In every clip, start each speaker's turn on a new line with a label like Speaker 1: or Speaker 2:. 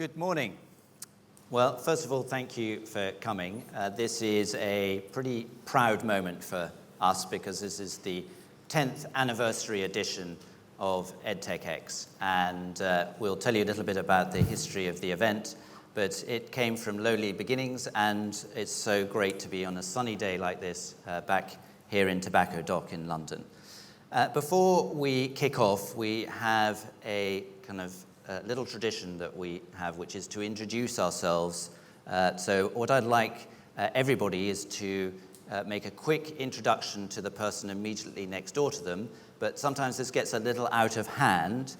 Speaker 1: Good morning. Well, first of all, thank you for coming. This is a pretty proud moment for us because this is the 10th anniversary edition of EdTechX, and we'll tell you a little bit about the history of the event, but it came from lowly beginnings, and it's so great to be on a sunny day like this back here in Tobacco Dock in London. Before we kick off, we have a kind of little tradition that we have, which is to introduce ourselves. So what I'd like everybody is to make a quick introduction to the person immediately next door to them, but sometimes this gets a little out of hand,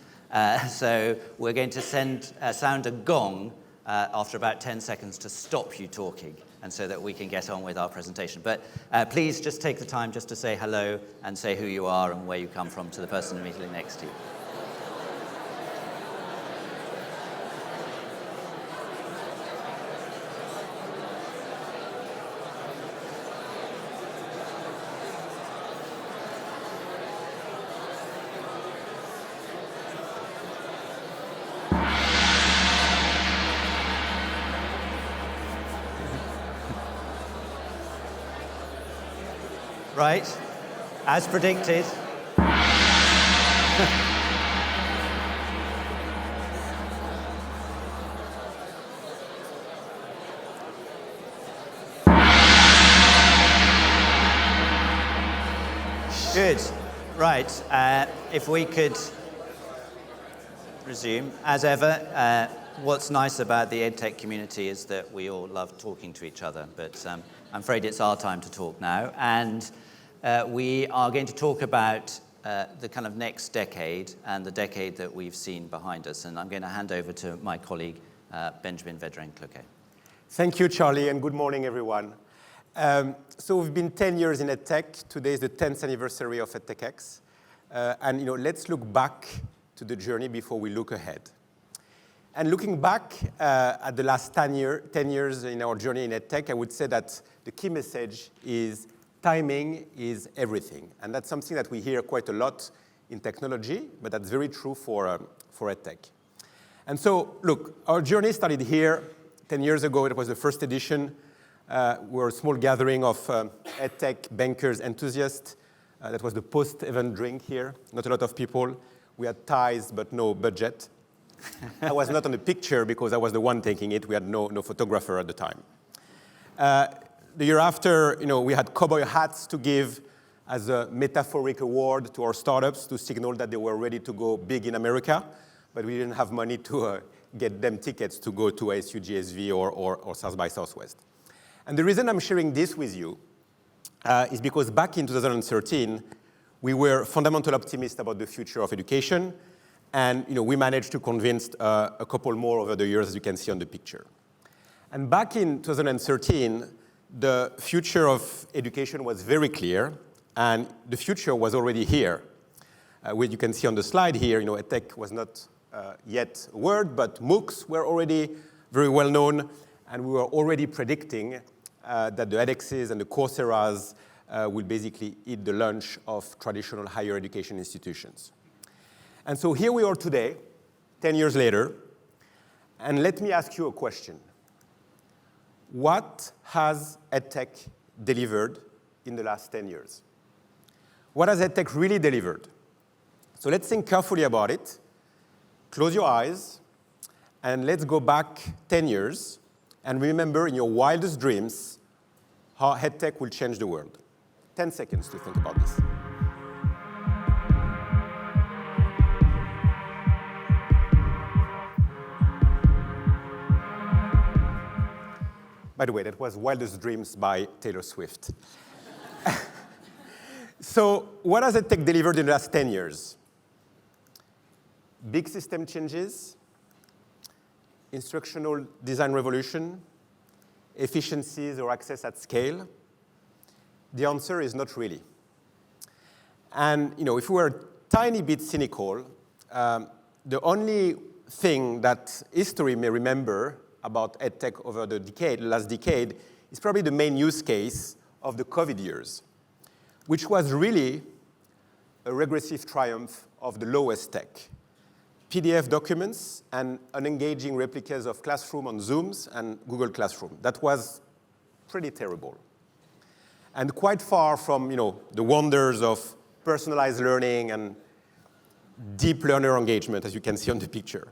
Speaker 1: so we're going to sound a gong after about 10 seconds to stop you talking, and so that we can get on with our presentation. But please just take the time just to say hello and say who you are and where you come from to the person immediately next to you. Right, as predicted. Good. Right, if we could resume. As ever, what's nice about the EdTech community is that we all love talking to each other, but I'm afraid it's our time to talk now. And we are going to talk about the kind of next decade and the decade that we've seen behind us. And I'm going to hand over to my colleague, Benjamin Vedrenne-Cloquet.
Speaker 2: Thank you, Charlie, and good morning, everyone. So we've been 10 years in EdTech. Today is the 10th anniversary of EdTechX. And let's look back to the journey before we look ahead. And looking back at the last 10 years in our journey in EdTech, I would say that the key message is timing is everything. And that's something that we hear quite a lot in technology, but that's very true for EdTech. And so, look, our journey started here 10 years ago. It was the first edition. We were a small gathering of EdTech bankers, enthusiasts. That was the post-event drink here. Not a lot of people. We had ties, but no budget. I was not on the picture because I was the one taking it. We had no photographer at the time. The year after, we had cowboy hats to give as a metaphoric award to our startups to signal that they were ready to go big in America, but we didn't have money to get them tickets to go to ASU GSV or South by Southwest. And the reason I'm sharing this with you is because back in 2013, we were fundamental optimists about the future of education, and we managed to convince a couple more over the years, as you can see on the picture. And back in 2013, the future of education was very clear, and the future was already here. What you can see on the slide here, EdTech was not yet a word, but MOOCs were already very well known, and we were already predicting that the edXs and the Coursera's will basically eat the lunch of traditional higher education institutions. And so here we are today, 10 years later, and let me ask you a question. What has EdTech delivered in the last 10 years? What has EdTech really delivered? So let's think carefully about it. Close your eyes, and let's go back 10 years and remember in your wildest dreams how EdTech will change the world. 10 seconds to think about this. By the way, that was Wildest Dreams by Taylor Swift. So what has EdTech delivered in the last 10 years? Big system changes, instructional design revolution, efficiencies or access at scale? The answer is not really. And if we were a tiny bit cynical, the only thing that history may remember about EdTech over the last decade, is probably the main use case of the Covid years, which was really a regressive triumph of the lowest tech. PDF documents and unengaging replicas of Classroom on Zooms and Google Classroom. That was pretty terrible. And quite far from the wonders of personalized learning and deep learner engagement, as you can see on the picture.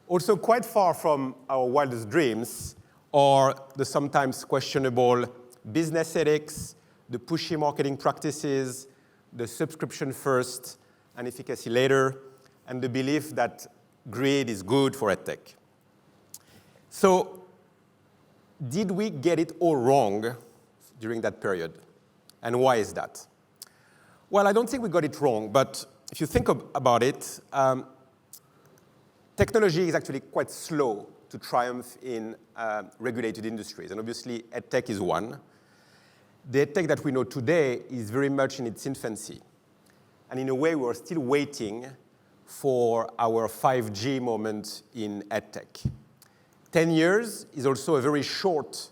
Speaker 2: Also quite far from our wildest dreams are the sometimes questionable business ethics, the pushy marketing practices, the subscription first and efficacy later, and the belief that greed is good for EdTech. So did we get it all wrong during that period? And why is that? Well, I don't think we got it wrong, but if you think about it, technology is actually quite slow to triumph in regulated industries, and obviously EdTech is one. The EdTech that we know today is very much in its infancy. And in a way, we're still waiting for our 5G moment in EdTech. 10 years is also a very short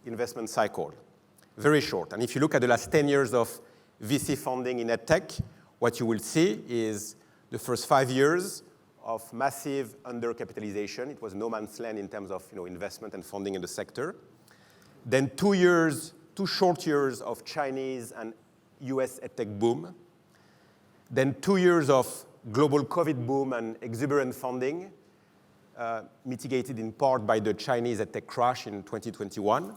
Speaker 2: investment cycle, very short. And if you look at the last 10 years of VC funding in EdTech, what you will see is the first 5 years of massive undercapitalization. It was no man's land in terms of investment and funding in the sector. Then 2 short years of Chinese and US EdTech boom. Then 2 years of global COVID boom and exuberant funding, mitigated in part by the Chinese EdTech crash in 2021.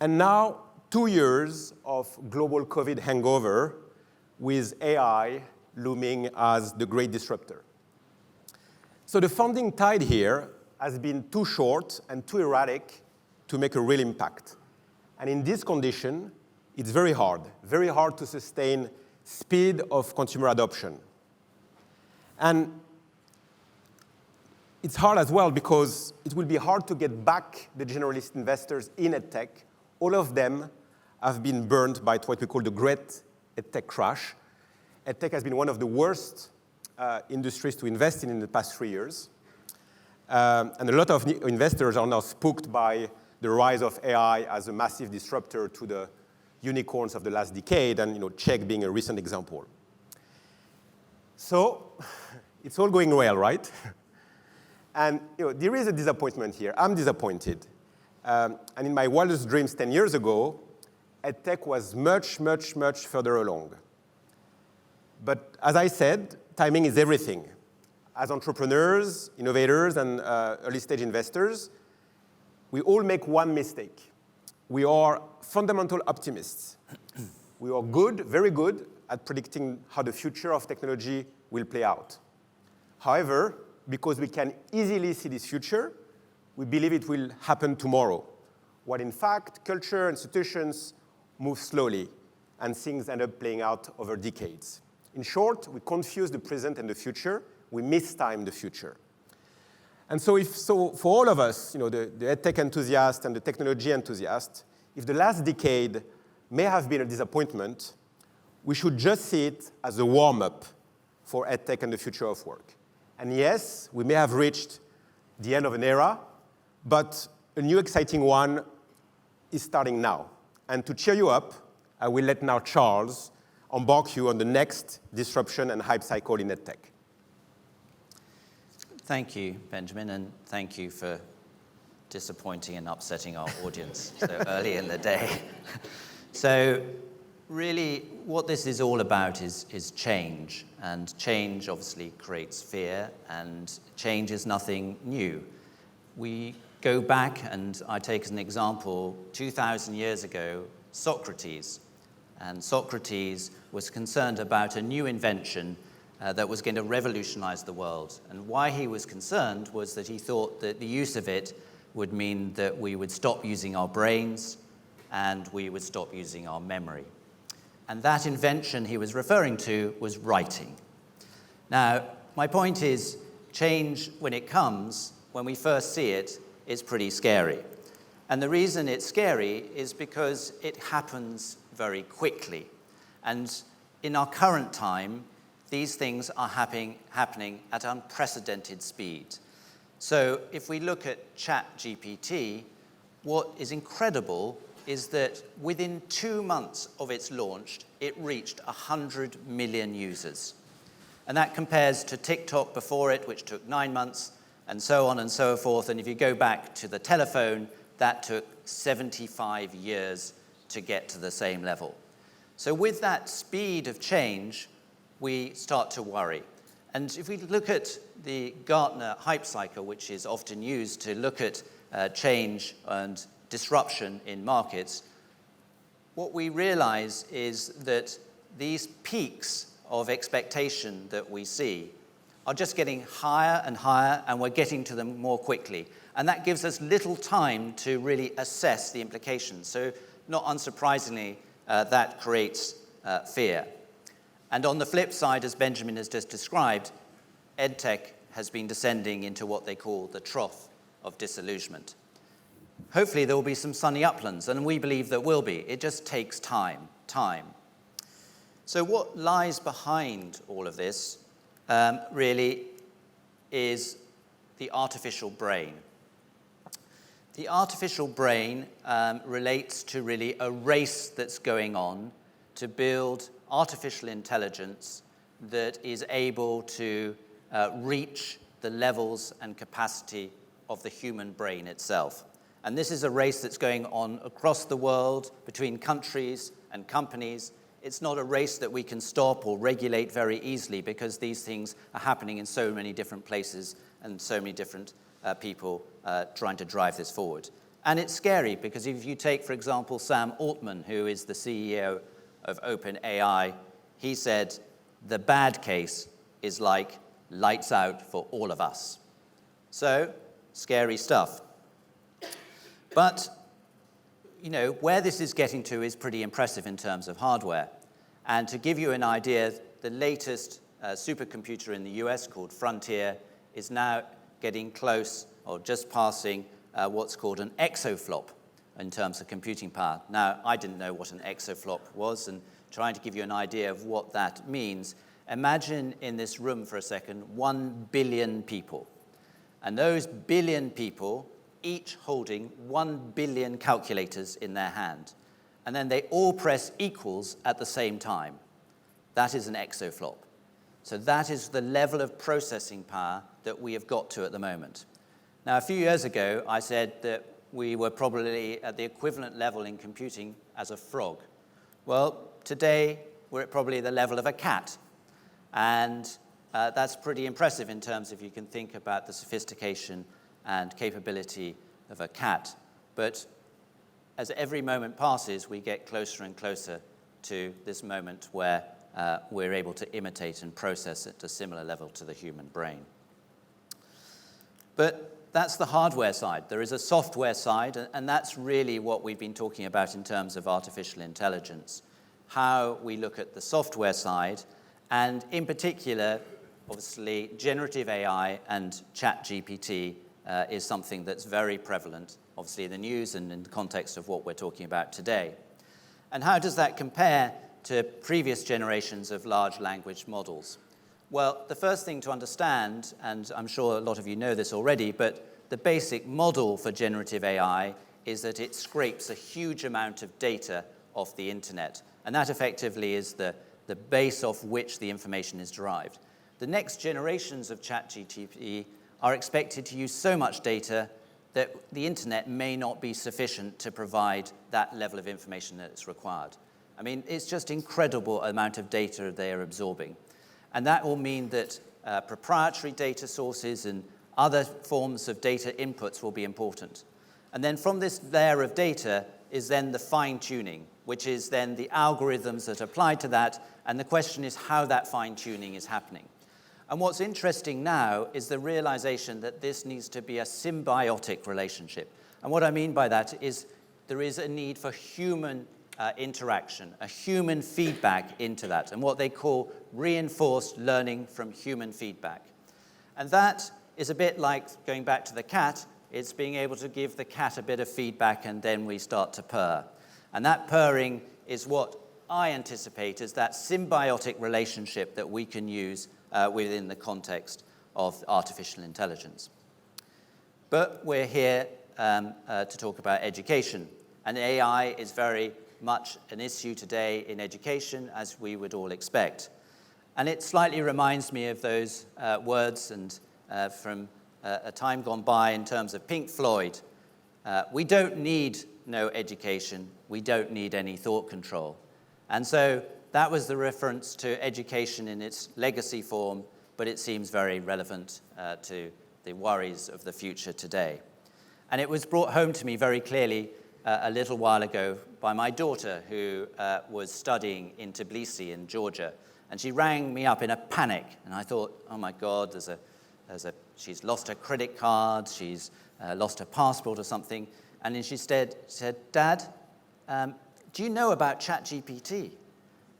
Speaker 2: And now 2 years of global COVID hangover with AI looming as the great disruptor. So the funding tide here has been too short and too erratic to make a real impact. And in this condition, it's very hard to sustain speed of consumer adoption. And it's hard as well because it will be hard to get back the generalist investors in EdTech. All of them have been burned by what we call the great EdTech crash. EdTech has been one of the worst industries to invest in the past 3 years. And a lot of investors are now spooked by the rise of AI as a massive disruptor to the unicorns of the last decade, and Czech being a recent example. So it's all going well, right? And there is a disappointment here. I'm disappointed. And in my wildest dreams 10 years ago, EdTech was much, much, much further along. But as I said, timing is everything. As entrepreneurs, innovators, and early-stage investors, we all make one mistake. We are fundamental optimists. We are good, very good, at predicting how the future of technology will play out. However, because we can easily see this future, we believe it will happen tomorrow, while in fact, culture, institutions move slowly, and things end up playing out over decades. In short, we confuse the present and the future. We mistime the future. And so for all of us, the EdTech enthusiast and the technology enthusiast, if the last decade may have been a disappointment, we should just see it as a warm-up for EdTech and the future of work. And yes, we may have reached the end of an era, but a new exciting one is starting now. And to cheer you up, I will let now Charles embark you on the next disruption and hype cycle in EdTech.
Speaker 1: Thank you, Benjamin, and thank you for disappointing and upsetting our audience so early in the day. So really, what this is all about is change, and change obviously creates fear, and change is nothing new. We go back, and I take as an example, 2,000 years ago, Socrates. And Socrates was concerned about a new invention that was going to revolutionize the world. And why he was concerned was that he thought that the use of it would mean that we would stop using our brains and we would stop using our memory. And that invention he was referring to was writing. Now, my point is, change, when it comes, when we first see it, is pretty scary. And the reason it's scary is because it happens very quickly. And in our current time, these things are happening at unprecedented speed. So if we look at ChatGPT, what is incredible is that within 2 months of its launch, it reached 100 million users. And that compares to TikTok before it, which took 9 months, and so on and so forth. And if you go back to the telephone, that took 75 years to get to the same level. So with that speed of change, we start to worry. And if we look at the Gartner hype cycle, which is often used to look at change and disruption in markets, what we realize is that these peaks of expectation that we see are just getting higher and higher, and we're getting to them more quickly. And that gives us little time to really assess the implications. So not unsurprisingly, that creates fear. And on the flip side, as Benjamin has just described, EdTech has been descending into what they call the trough of disillusionment. Hopefully there will be some sunny uplands, and we believe there will be. It just takes time. So what lies behind all of this really is the artificial brain. The artificial brain relates to really a race that's going on to build artificial intelligence that is able to reach the levels and capacity of the human brain itself. And this is a race that's going on across the world between countries and companies. It's not a race that we can stop or regulate very easily because these things are happening in so many different places and so many different people trying to drive this forward. And it's scary because if you take, for example, Sam Altman, who is the CEO of OpenAI, he said, the bad case is like lights out for all of us. So, scary stuff. But, you know, where this is getting to is pretty impressive in terms of hardware. And to give you an idea, the latest supercomputer in the US called Frontier is now getting close or just passing what's called an exaflop in terms of computing power. Now, I didn't know what an exaflop was, and trying to give you an idea of what that means, imagine in this room for a second 1 billion people. And those billion people each holding 1 billion calculators in their hand. And then they all press equals at the same time. That is an exaflop. So that is the level of processing power that we have got to at the moment. Now, a few years ago, I said that we were probably at the equivalent level in computing as a frog. Well, today, we're at probably the level of a cat. And that's pretty impressive in terms of you can think about the sophistication and capability of a cat. But as every moment passes, we get closer and closer to this moment where we're able to imitate and process at a similar level to the human brain. But that's the hardware side. There is a software side, and that's really what we've been talking about in terms of artificial intelligence, how we look at the software side, and in particular, obviously, generative AI and ChatGPT is something that's very prevalent, obviously, in the news and in the context of what we're talking about today. And how does that compare to previous generations of large language models? Well, the first thing to understand, and I'm sure a lot of you know this already, but the basic model for generative AI is that it scrapes a huge amount of data off the internet. And that effectively is the base off which the information is derived. The next generations of ChatGPT are expected to use so much data that the internet may not be sufficient to provide that level of information that is required. I mean, it's just incredible amount of data they are absorbing. And that will mean that proprietary data sources and other forms of data inputs will be important. And then from this layer of data is then the fine-tuning, which is then the algorithms that apply to that, and the question is how that fine-tuning is happening. And what's interesting now is the realization that this needs to be a symbiotic relationship. And what I mean by that is there is a need for human interaction, a human feedback into that, and what they call reinforced learning from human feedback. And that is a bit like, going back to the cat, it's being able to give the cat a bit of feedback and then we start to purr. And that purring is what I anticipate as that symbiotic relationship that we can use within the context of artificial intelligence. But we're here to talk about education. And AI is very much an issue today in education, as we would all expect. And it slightly reminds me of those words and from a time gone by in terms of Pink Floyd. We don't need no education. We don't need any thought control. And so that was the reference to education in its legacy form, but it seems very relevant to the worries of the future today. And it was brought home to me very clearly a little while ago by my daughter, who was studying in Tbilisi in Georgia. And she rang me up in a panic. And I thought, oh my God, she's lost her credit card, she's lost her passport or something. And then she said, Dad, do you know about ChatGPT?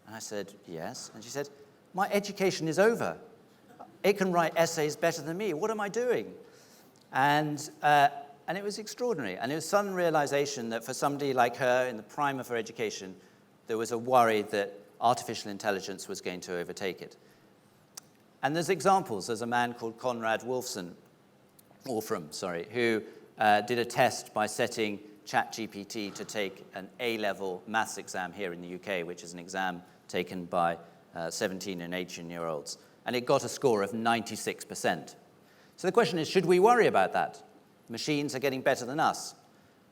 Speaker 1: And I said, yes. And she said, my education is over. It can write essays better than me. What am I doing? And it was extraordinary. And it was a sudden realization that for somebody like her in the prime of her education, there was a worry that artificial intelligence was going to overtake it. And there's examples. There's a man called Conrad Wolfram, who did a test by setting ChatGPT to take an A-level maths exam here in the UK, which is an exam taken by 17 and 18-year-olds. And it got a score of 96%. So the question is, should we worry about that? Machines are getting better than us.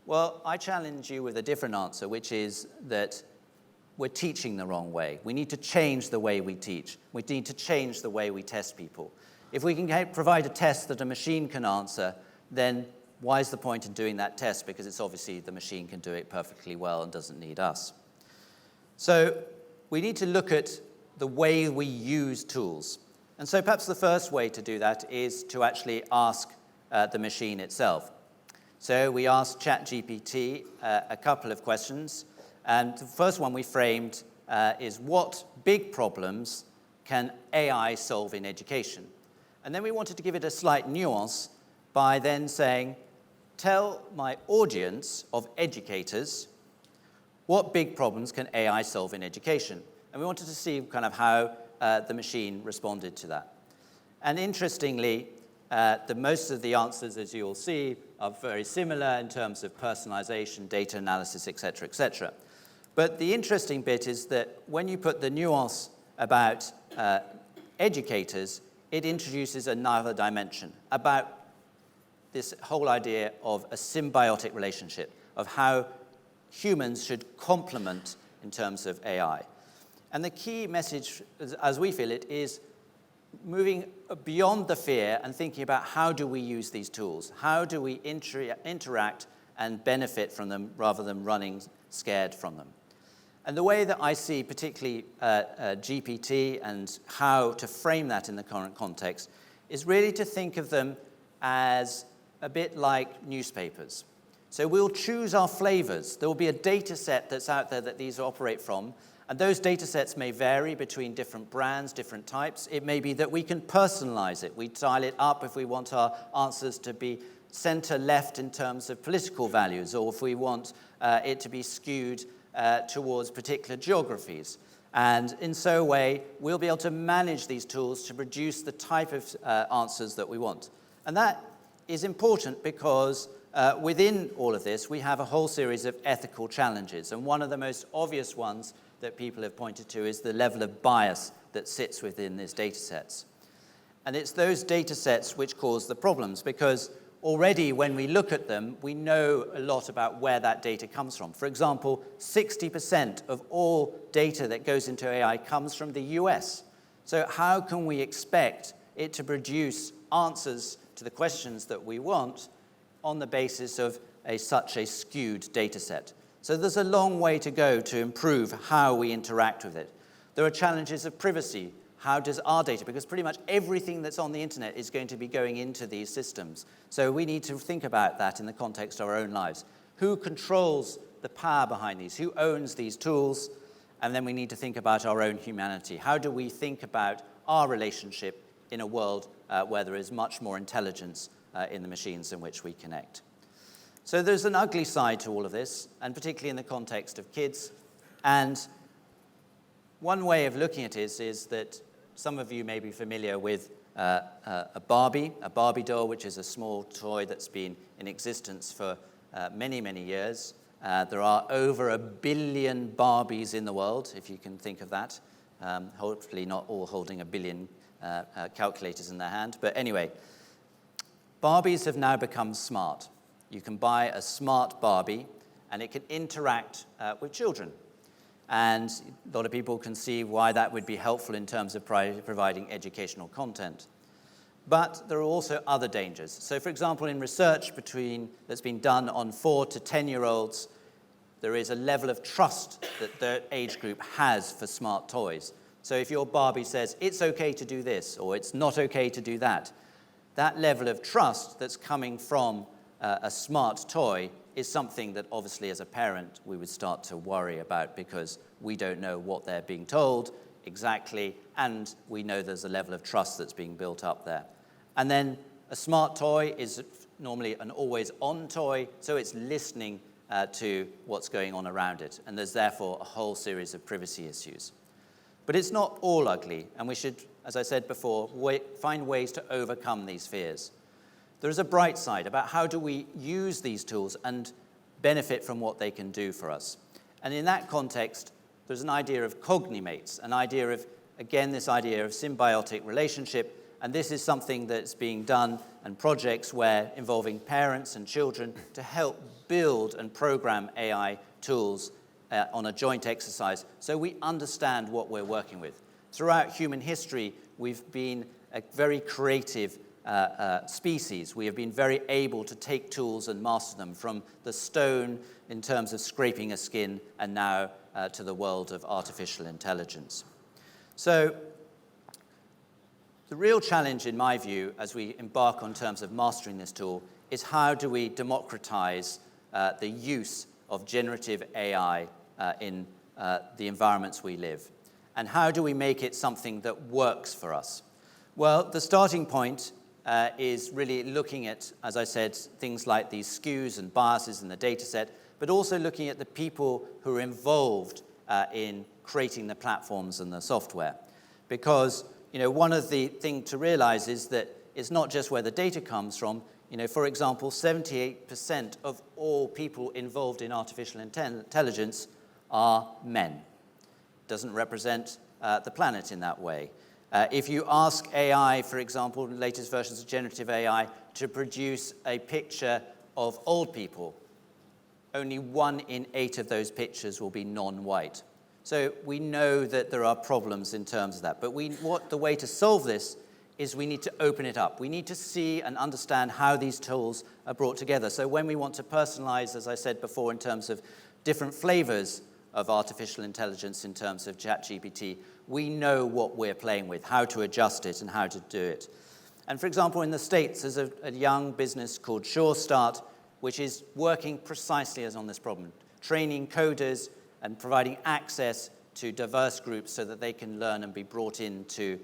Speaker 1: Well, I challenge you with a different answer, which is that we're teaching the wrong way. We need to change the way we teach. We need to change the way we test people. If we can provide a test that a machine can answer, then why is the point in doing that test? Because it's obviously the machine can do it perfectly well and doesn't need us. So we need to look at the way we use tools. And so perhaps the first way to do that is to actually ask the machine itself. So we asked ChatGPT a couple of questions. And the first one we framed is, what big problems can AI solve in education? And then we wanted to give it a slight nuance by then saying, tell my audience of educators what big problems can AI solve in education. And we wanted to see kind of how the machine responded to that. And interestingly, most of the answers, as you'll see, are very similar in terms of personalization, data analysis, et cetera, et cetera. But the interesting bit is that when you put the nuance about educators, it introduces another dimension about this whole idea of a symbiotic relationship, of how humans should complement in terms of AI. And the key message, as we feel it, is moving beyond the fear and thinking about how do we use these tools? How do we interact and benefit from them rather than running scared from them? And the way that I see particularly GPT and how to frame that in the current context is really to think of them as a bit like newspapers. So we'll choose our flavors. There will be a data set that's out there that these operate from, and those data sets may vary between different brands, different types. It may be that we can personalize it. We dial it up if we want our answers to be center-left in terms of political values, or if we want it to be skewed towards particular geographies. And in so a way, we'll be able to manage these tools to produce the type of answers that we want. And that is important because within all of this, we have a whole series of ethical challenges. And one of the most obvious ones that people have pointed to is the level of bias that sits within these data sets. And it's those data sets which cause the problems, because already when we look at them, we know a lot about where that data comes from. For example, 60% of all data that goes into AI comes from the US. So how can we expect it to produce answers to the questions that we want on the basis of such a skewed data set? So there's a long way to go to improve how we interact with it. There are challenges of privacy. How does our data, because pretty much everything that's on the internet is going to be going into these systems. So we need to think about that in the context of our own lives. Who controls the power behind these? Who owns these tools? And then we need to think about our own humanity. How do we think about our relationship in a world where there is much more intelligence in the machines in which we connect? So there's an ugly side to all of this, and particularly in the context of kids. And one way of looking at it is that some of you may be familiar with a Barbie doll, which is a small toy that's been in existence for many, many years. There are over 1 billion Barbies in the world, if you can think of that. hopefully not all holding a billion calculators in their hand. But anyway, Barbies have now become smart. You can buy a smart Barbie, and it can interact with children. And a lot of people can see why that would be helpful in terms of providing educational content. But there are also other dangers. So, for example, in research that's been done on 4 to 10-year-olds, there is a level of trust that the age group has for smart toys. So if your Barbie says, it's okay to do this, or it's not okay to do that, that level of trust that's coming from a smart toy is something that obviously as a parent we would start to worry about, because we don't know what they're being told exactly, and we know there's a level of trust that's being built up there. And then a smart toy is normally an always-on toy, so it's listening to what's going on around it, and there's therefore a whole series of privacy issues. But it's not all ugly, and we should, as I said before, find ways to overcome these fears. There is a bright side about how do we use these tools and benefit from what they can do for us. And in that context, there's an idea of cognimates, an idea of, again, this idea of symbiotic relationship, and this is something that's being done and projects where involving parents and children to help build and program AI tools on a joint exercise so we understand what we're working with. Throughout human history, we've been a very creative species. We have been very able to take tools and master them, from the stone in terms of scraping a skin and now to the world of artificial intelligence. So the real challenge, in my view, as we embark on terms of mastering this tool, is how do we democratize the use of generative AI in the environments we live? And how do we make it something that works for us? Well, the starting point is really looking at, as I said, things like these skews and biases in the data set, but also looking at the people who are involved in creating the platforms and the software. Because one of the things to realize is that it's not just where the data comes from. For example, 78% of all people involved in artificial intelligence are men. Doesn't represent the planet in that way. If you ask AI, for example, the latest versions of generative AI, to produce a picture of old people, only 1 in 8 of those pictures will be non-white. So we know that there are problems in terms of that. But the way to solve this is we need to open it up. We need to see and understand how these tools are brought together. So when we want to personalize, as I said before, in terms of different flavors of artificial intelligence in terms of ChatGPT, we know what we're playing with, how to adjust it and how to do it. And for example, in the States, there's a young business called Sure Start, which is working precisely as on this problem, training coders and providing access to diverse groups so that they can learn and be brought into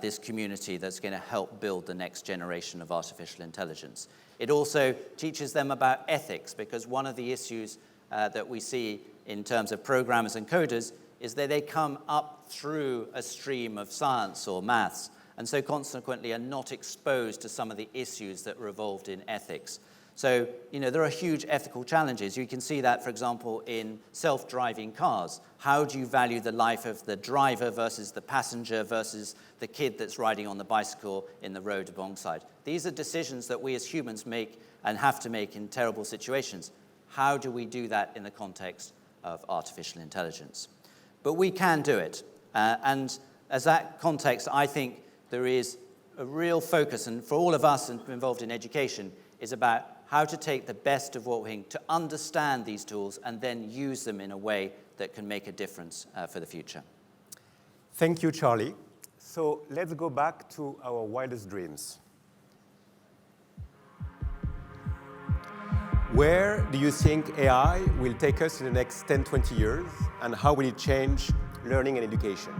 Speaker 1: this community that's going to help build the next generation of artificial intelligence. It also teaches them about ethics, because one of the issues that we see in terms of programmers and coders is that they come up through a stream of science or maths, and so consequently are not exposed to some of the issues that are involved in ethics. So, there are huge ethical challenges. You can see that, for example, in self-driving cars. How do you value the life of the driver versus the passenger versus the kid that's riding on the bicycle in the road alongside? These are decisions that we as humans make and have to make in terrible situations. How do we do that in the context of artificial intelligence? But we can do it. And as that context, I think there is a real focus, and for all of us involved in education, is about how to take the best of what we can to understand these tools and then use them in a way that can make a difference for the future.
Speaker 2: Thank you, Charlie. So let's go back to our wildest dreams. Where do you think AI will take us in the next 10, 20 years, and how will it change learning and education?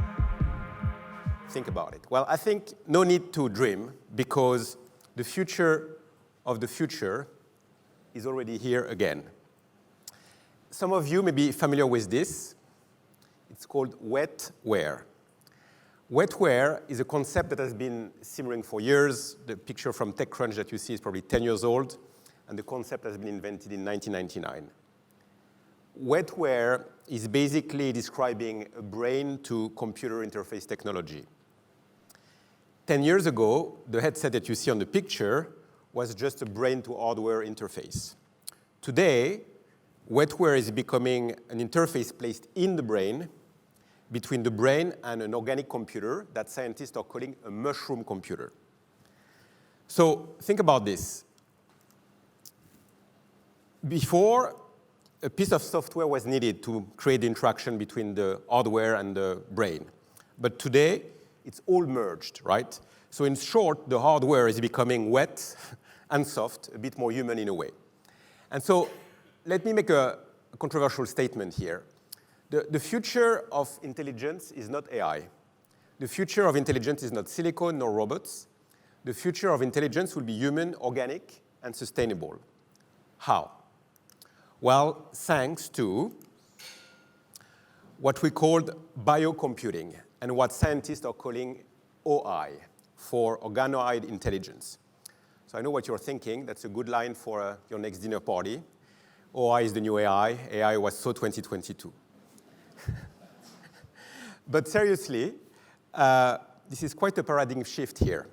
Speaker 2: Think about it. Well, I think no need to dream, because the future of the future is already here again. Some of you may be familiar with this. It's called wetware. Wetware is a concept that has been simmering for years. The picture from TechCrunch that you see is probably 10 years old, and the concept has been invented in 1999. Wetware is basically describing a brain to computer interface technology. 10 years ago, the headset that you see on the picture was just a brain to hardware interface. Today, wetware is becoming an interface placed in the brain between the brain and an organic computer that scientists are calling a mushroom computer. So think about this. Before, a piece of software was needed to create the interaction between the hardware and the brain. But today, it's all merged, right? So in short, the hardware is becoming wet and soft, a bit more human in a way. And so let me make a controversial statement here. The future of intelligence is not AI. The future of intelligence is not silicon nor robots. The future of intelligence will be human, organic, and sustainable. How? Well, thanks to what we called biocomputing and what scientists are calling OI, for organoid intelligence. So I know what you're thinking. That's a good line for your next dinner party. OI is the new AI. AI was so 2022. But seriously, this is quite a paradigm shift here.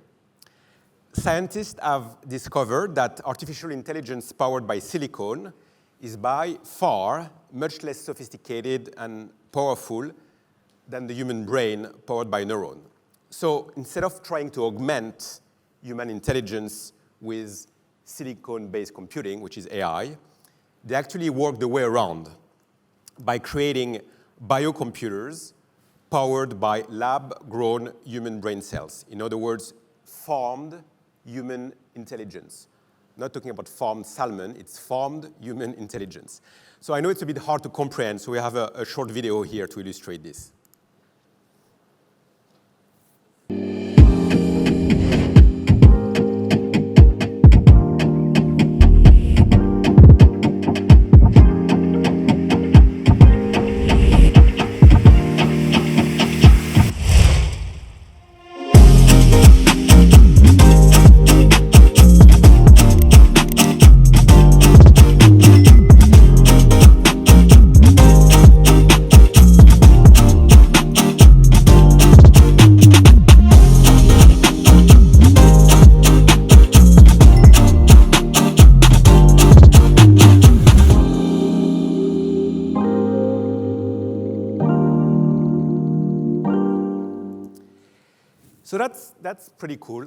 Speaker 2: Scientists have discovered that artificial intelligence powered by silicon is by far much less sophisticated and powerful than the human brain powered by neuron. So instead of trying to augment human intelligence with silicon-based computing, which is AI, they actually work the way around by creating biocomputers powered by lab-grown human brain cells. In other words, farmed human intelligence. I'm not talking about farmed salmon, it's farmed human intelligence. So I know it's a bit hard to comprehend, so we have a short video here to illustrate this. So that's pretty cool.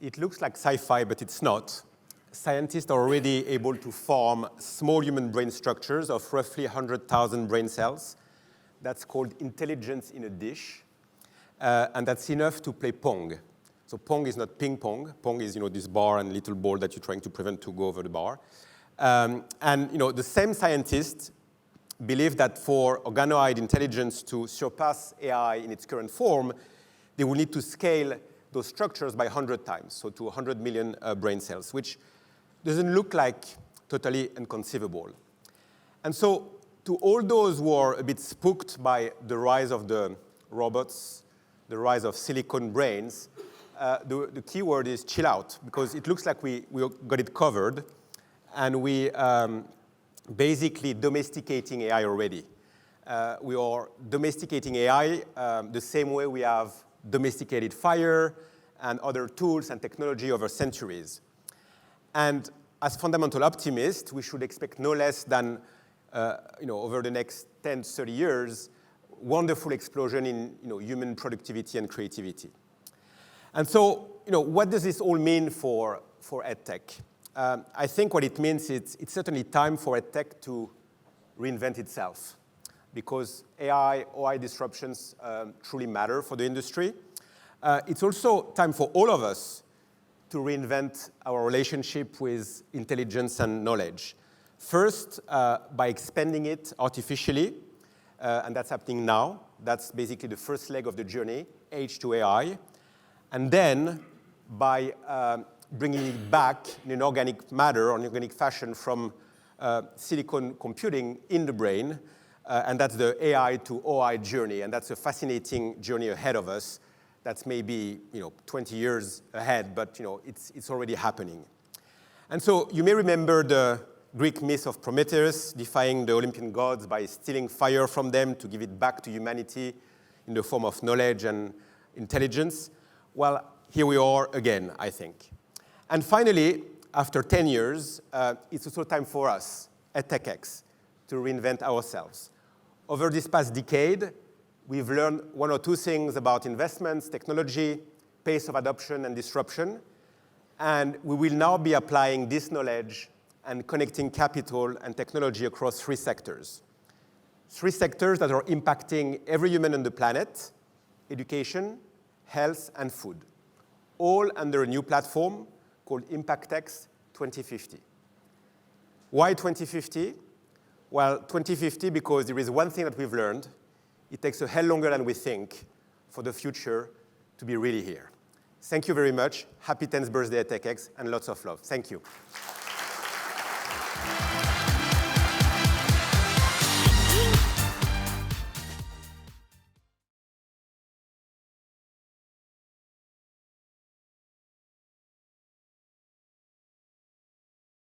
Speaker 2: It looks like sci-fi, but it's not. Scientists are already able to form small human brain structures of roughly 100,000 brain cells. That's called intelligence in a dish. And that's enough to play Pong. So Pong is not ping pong. Pong is, this bar and little ball that you're trying to prevent to go over the bar. And the same scientists believe that for organoid intelligence to surpass AI in its current form, they will need to scale those structures by 100 times, so to 100 million brain cells, which doesn't look like totally inconceivable. And so to all those who are a bit spooked by the rise of the robots, the rise of silicon brains, the key word is chill out, because it looks like we got it covered, and we basically domesticating AI already. We are domesticating AI the same way we have domesticated fire and other tools and technology over centuries. And as fundamental optimists, we should expect no less than, over the next 10 to 30 years, wonderful explosion in human productivity and creativity. And so, what does this all mean for EdTech? I think what it means is it's certainly time for EdTech to reinvent itself, because AI, OI disruptions truly matter for the industry. It's also time for all of us to reinvent our relationship with intelligence and knowledge. First, by expanding it artificially, and that's happening now. That's basically the first leg of the journey, H to AI. And then by bringing it back in an organic matter, or an organic fashion from silicon computing in the brain, and that's the AI to OI journey, and that's a fascinating journey ahead of us. That's maybe 20 years ahead, but it's already happening. And so you may remember the Greek myth of Prometheus, defying the Olympian gods by stealing fire from them to give it back to humanity in the form of knowledge and intelligence. Well, here we are again, I think. And finally, after 10 years, it's also time for us, EdTechX, to reinvent ourselves. Over this past decade, we've learned one or two things about investments, technology, pace of adoption, and disruption. And we will now be applying this knowledge and connecting capital and technology across three sectors. Three sectors that are impacting every human on the planet: education, health, and food, all under a new platform called EdTechX 2050. Why 2050? Well, 2050 because there is one thing that we've learned. It takes a hell longer than we think for the future to be really here. Thank you very much. Happy 10th birthday, EdTechX, and lots of love. Thank you.